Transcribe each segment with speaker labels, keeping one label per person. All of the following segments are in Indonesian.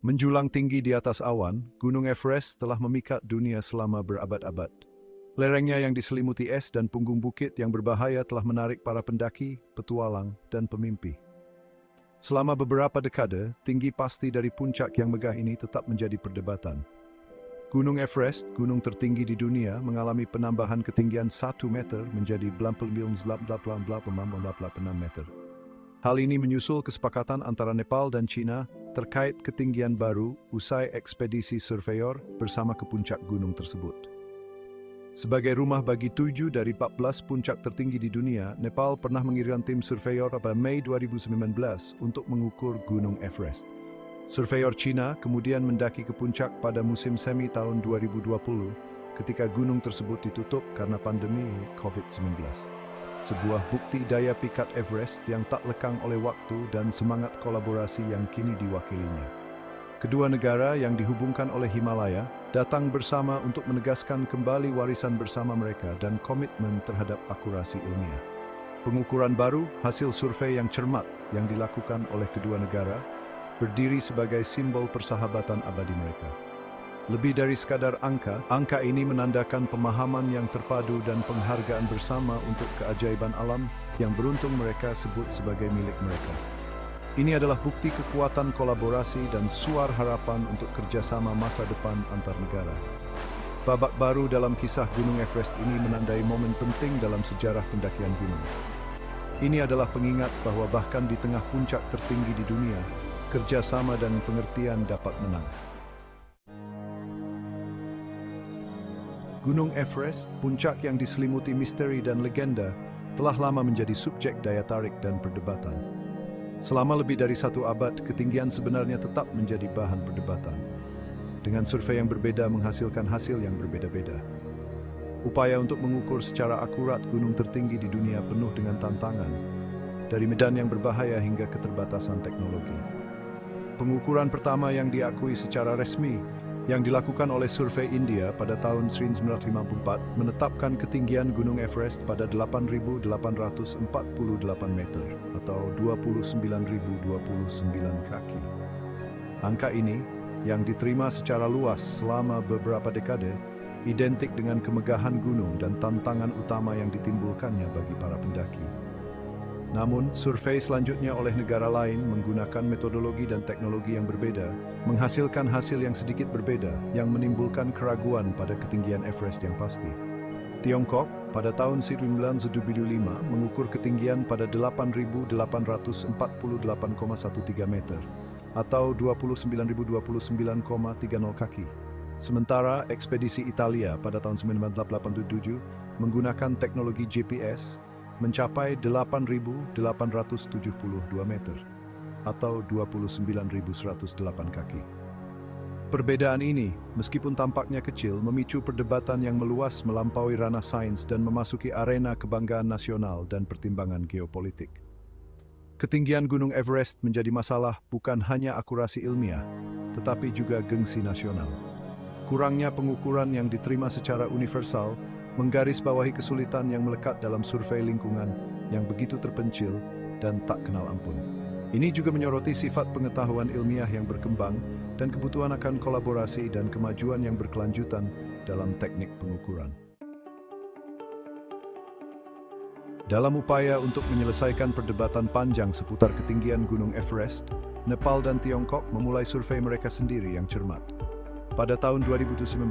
Speaker 1: Menjulang tinggi di atas awan, Gunung Everest telah memikat dunia selama berabad-abad. Lerengnya yang diselimuti es dan punggung bukit yang berbahaya telah menarik para pendaki, petualang, dan pemimpi. Selama beberapa dekade, tinggi pasti dari puncak yang megah ini tetap menjadi perdebatan. Gunung Everest, gunung tertinggi di dunia, mengalami penambahan ketinggian 1 meter menjadi 89,86 meter. Hal ini menyusul kesepakatan antara Nepal dan China terkait ketinggian baru usai ekspedisi surveyor bersama ke puncak gunung tersebut. Sebagai rumah bagi 7 dari 14 puncak tertinggi di dunia, Nepal pernah mengirimkan tim surveyor pada Mei 2019 untuk mengukur Gunung Everest. Surveyor China kemudian mendaki ke puncak pada musim semi tahun 2020 ketika gunung tersebut ditutup karena pandemi COVID-19. Sebuah bukti daya pikat Everest yang tak lekang oleh waktu dan semangat kolaborasi yang kini diwakilinya. Kedua negara yang dihubungkan oleh Himalaya datang bersama untuk menegaskan kembali warisan bersama mereka dan komitmen terhadap akurasi ilmiah. Pengukuran baru, hasil survei yang cermat yang dilakukan oleh kedua negara, berdiri sebagai simbol persahabatan abadi mereka. Lebih dari sekadar angka ini menandakan pemahaman yang terpadu dan penghargaan bersama untuk keajaiban alam yang beruntung mereka sebut sebagai milik mereka. Ini adalah bukti kekuatan kolaborasi dan suar harapan untuk kerjasama masa depan antar negara. Babak baru dalam kisah Gunung Everest ini menandai momen penting dalam sejarah pendakian gunung. Ini adalah pengingat bahwa bahkan di tengah puncak tertinggi di dunia, kerjasama dan pengertian dapat menang. Gunung Everest, puncak yang diselimuti misteri dan legenda, telah lama menjadi subjek daya tarik dan perdebatan. Selama lebih dari 1 abad, ketinggian sebenarnya tetap menjadi bahan perdebatan. Dengan survei yang berbeda menghasilkan hasil yang berbeda-beda. Upaya untuk mengukur secara akurat gunung tertinggi di dunia penuh dengan tantangan, dari medan yang berbahaya hingga keterbatasan teknologi. Pengukuran pertama yang diakui secara resmi yang dilakukan oleh Survei India pada tahun 1954 menetapkan ketinggian Gunung Everest pada 8.848 meter atau 29.029 kaki. Angka ini, yang diterima secara luas selama beberapa dekade, identik dengan kemegahan gunung dan tantangan utama yang ditimbulkannya bagi para pendaki. Namun, survei selanjutnya oleh negara lain menggunakan metodologi dan teknologi yang berbeda, menghasilkan hasil yang sedikit berbeda, yang menimbulkan keraguan pada ketinggian Everest yang pasti. Tiongkok pada tahun 1975 mengukur ketinggian pada 8.848,13 meter atau 29.029,30 kaki. Sementara ekspedisi Italia pada tahun 1987 menggunakan teknologi GPS mencapai 8.872 meter atau 29.108 kaki. Perbedaan ini, meskipun tampaknya kecil, memicu perdebatan yang meluas melampaui ranah sains dan memasuki arena kebanggaan nasional dan pertimbangan geopolitik. Ketinggian Gunung Everest menjadi masalah bukan hanya akurasi ilmiah, tetapi juga gengsi nasional. Kurangnya pengukuran yang diterima secara universal menggarisbawahi kesulitan yang melekat dalam survei lingkungan yang begitu terpencil dan tak kenal ampun. Ini juga menyoroti sifat pengetahuan ilmiah yang berkembang dan kebutuhan akan kolaborasi dan kemajuan yang berkelanjutan dalam teknik pengukuran. Dalam upaya untuk menyelesaikan perdebatan panjang seputar ketinggian Gunung Everest, Nepal dan Tiongkok memulai survei mereka sendiri yang cermat. Pada tahun 2019,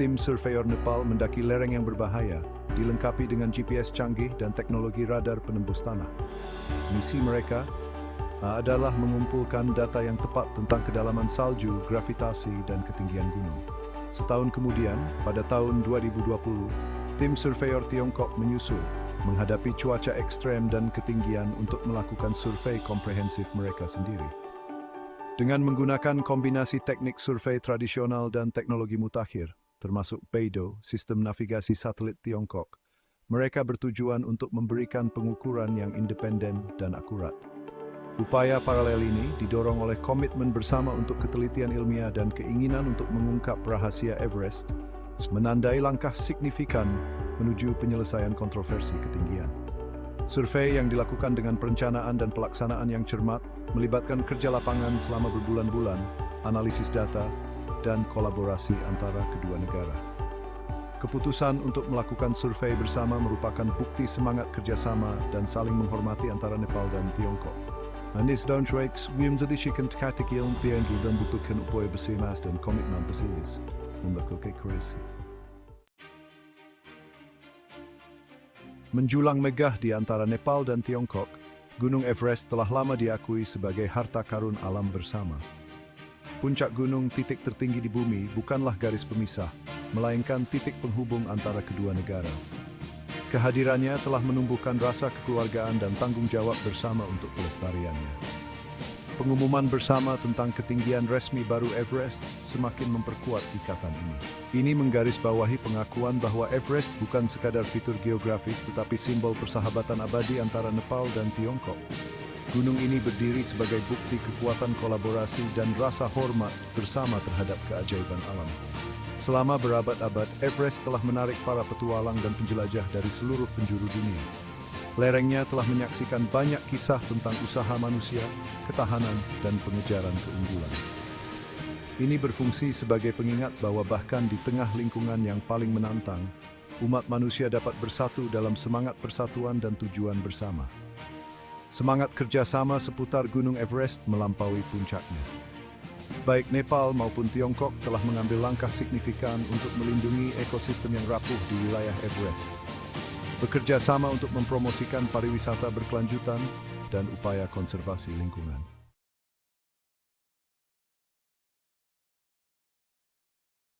Speaker 1: tim surveyor Nepal mendaki lereng yang berbahaya, dilengkapi dengan GPS canggih dan teknologi radar penembus tanah. Misi mereka adalah mengumpulkan data yang tepat tentang kedalaman salju, gravitasi, dan ketinggian gunung. Setahun kemudian, pada tahun 2020, tim surveyor Tiongkok menyusul, menghadapi cuaca ekstrem dan ketinggian untuk melakukan survei komprehensif mereka sendiri. Dengan menggunakan kombinasi teknik survei tradisional dan teknologi mutakhir, termasuk Beidou, sistem navigasi satelit Tiongkok, mereka bertujuan untuk memberikan pengukuran yang independen dan akurat. Upaya paralel ini didorong oleh komitmen bersama untuk ketelitian ilmiah dan keinginan untuk mengungkap rahasia Everest, menandai langkah signifikan menuju penyelesaian kontroversi ketinggian. Survei yang dilakukan dengan perencanaan dan pelaksanaan yang cermat, melibatkan kerja lapangan selama berbulan-bulan, analisis data, dan kolaborasi antara kedua negara. Keputusan untuk melakukan survei bersama merupakan bukti semangat kerjasama dan saling menghormati antara Nepal dan Tiongkok. Anis dan Trix, menjadikan kategori yang dan butuhkan upaya bersama dan komitmen bersama untuk kreasi. Menjulang megah di antara Nepal dan Tiongkok, Gunung Everest telah lama diakui sebagai harta karun alam bersama. Puncak gunung, titik tertinggi di bumi, bukanlah garis pemisah, melainkan titik penghubung antara kedua negara. Kehadirannya telah menumbuhkan rasa kekeluargaan dan tanggung jawab bersama untuk pelestariannya. Pengumuman bersama tentang ketinggian resmi baru Everest semakin memperkuat ikatan ini. Ini menggarisbawahi pengakuan bahwa Everest bukan sekadar fitur geografis tetapi simbol persahabatan abadi antara Nepal dan Tiongkok. Gunung ini berdiri sebagai bukti kekuatan kolaborasi dan rasa hormat bersama terhadap keajaiban alam. Selama berabad-abad, Everest telah menarik para petualang dan penjelajah dari seluruh penjuru dunia. Lerengnya telah menyaksikan banyak kisah tentang usaha manusia, ketahanan, dan pengejaran keunggulan. Ini berfungsi sebagai pengingat bahwa bahkan di tengah lingkungan yang paling menantang, umat manusia dapat bersatu dalam semangat persatuan dan tujuan bersama. Semangat kerjasama seputar Gunung Everest melampaui puncaknya. Baik Nepal maupun Tiongkok telah mengambil langkah signifikan untuk melindungi ekosistem yang rapuh di wilayah Everest. Bekerja sama untuk mempromosikan pariwisata berkelanjutan dan upaya konservasi lingkungan.